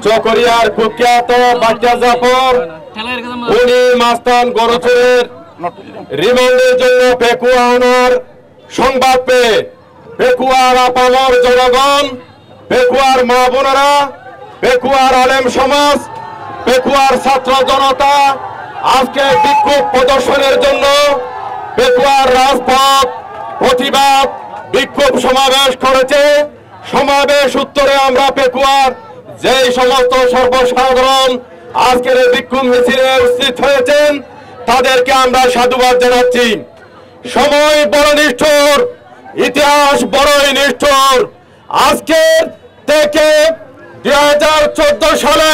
চকরিয়ার কুখ্যাত বাচ্চা জাফর উনি মাস্তান গরুচুরের রিমান্ডের জন্য পেকুয়া আনার সংবাদ পেয়ে পেকুয়ার আপামর জনগণ, পেকুয়ার মা বোনেরা, পেকুয়ার আলেম সমাজ, পেকুয়ার ছাত্র জনতা আজকে বিক্ষোভ প্রদর্শনের জন্য পেকুয়ার রাজপথ প্রতিবাদ বিক্ষোভ সমাবেশ করেছে। সমাবেশ উত্তরে আমরা পেকুয়ার যে সমস্ত সর্বসাধারণ আজকের এই বিক্ষোভ মিছিলে উপস্থিত হয়েছেন তাদেরকে আমরা সাধুবাদ জানাচ্ছি। সময় বড় নিষ্ঠুর, ইতিহাস বড়ই নিষ্ঠুর। আজকে থেকে 2014 সালে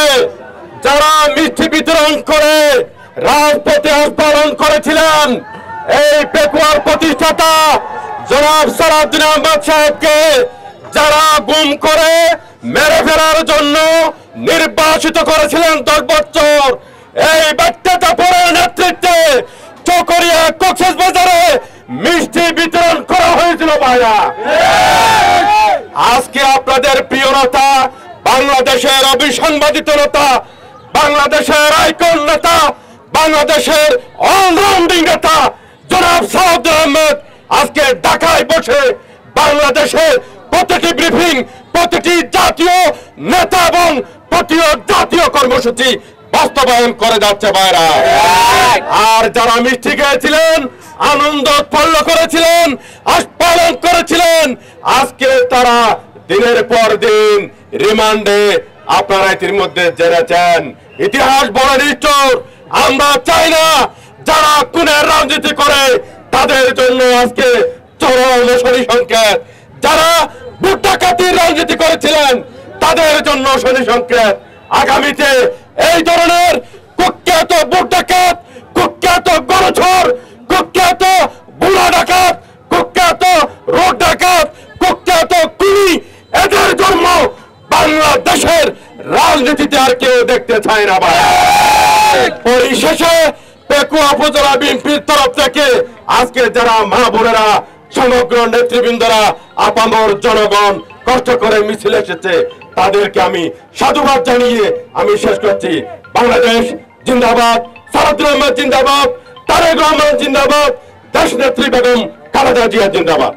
যারা মিষ্টি বিতরণ করে রাজপথে আস্ফালন করেছিলেন এই পেকুয়ার প্রতিষ্ঠাতা জনাব সালাউদ্দিন আহমদ সাহেবকে যারা গুম করে মেরে ফেলার জন্য নির্বাসিত করেছিলেন 10 বছর, এই বাচ্চা জাফরের নেতৃত্বে চকরিয়া কক্সবাজারে মিষ্টি বিতরণ করা হয়েছিল ভাইরা। আজকে আপনাদের প্রিয় নেতা, বাংলাদেশের অবিসংবাদিত নেতা, বাংলাদেশের আইকন নেতা, বাংলাদেশের অলরাউন্ডিং নেতা জনাব সালাউদ্দিন আহমদ আজকে ঢাকায় বসে বাংলাদেশের প্রতিটি ব্রিফিং, প্রতিটি জাতীয় নেতা এবং প্রতিটি জাতীয় কর্মসূচি বাস্তবায়ন করে যাচ্ছে ভাইরা। আর যারা মিষ্টি খেয়েছিলেন, আনন্দ উৎফুল্ল করেছিলেন, আস্ফালন করেছিলেন, আজকে তারা দিনের পর দিন রিমান্ডে আপনারা এর মধ্যে জেনেছেন। ইতিহাস বড় নিষ্ঠুর। আমরা চাই না যারা খুনের রাজনীতি করে তাদের জন্য আজকে চরম শনি সংকেত, যারা ভোট ডাকাতির রাজনীতি করেছিলেন তাদের জন্য শনি সংকেত। আগামীতে এই ধরনের কুখ্যাত ভোট ডাকাত, কুখ্যাত গণচোর, কুখ্যাত বুড়া ডাকাত, কুখ্যাত রোড ডাকাত, কুখ্যাত খুনি, এদের জন্ম বাংলাদেশের রাজনীতিতে আর কেউ দেখতে চায় না ভাই। পরিশেষে পেকুয়া উপজেলা বিএনপির তরফ থেকে আজকে যারা মা বোনেরা, সমগ্র নেতৃবৃন্দরা, আপামর জনগণ কষ্ট করে মিছিল এসেছে তাদেরকে আমি সাধুবাদ জানিয়ে আমি শেষ করছি। বাংলাদেশ জিন্দাবাদ, সালাউদ্দিন আহমদ জিন্দাবাদ, তারেক রহমান জিন্দাবাদ, দেশ নেত্রী বেগম খালেদা জিয়া জিন্দাবাদ।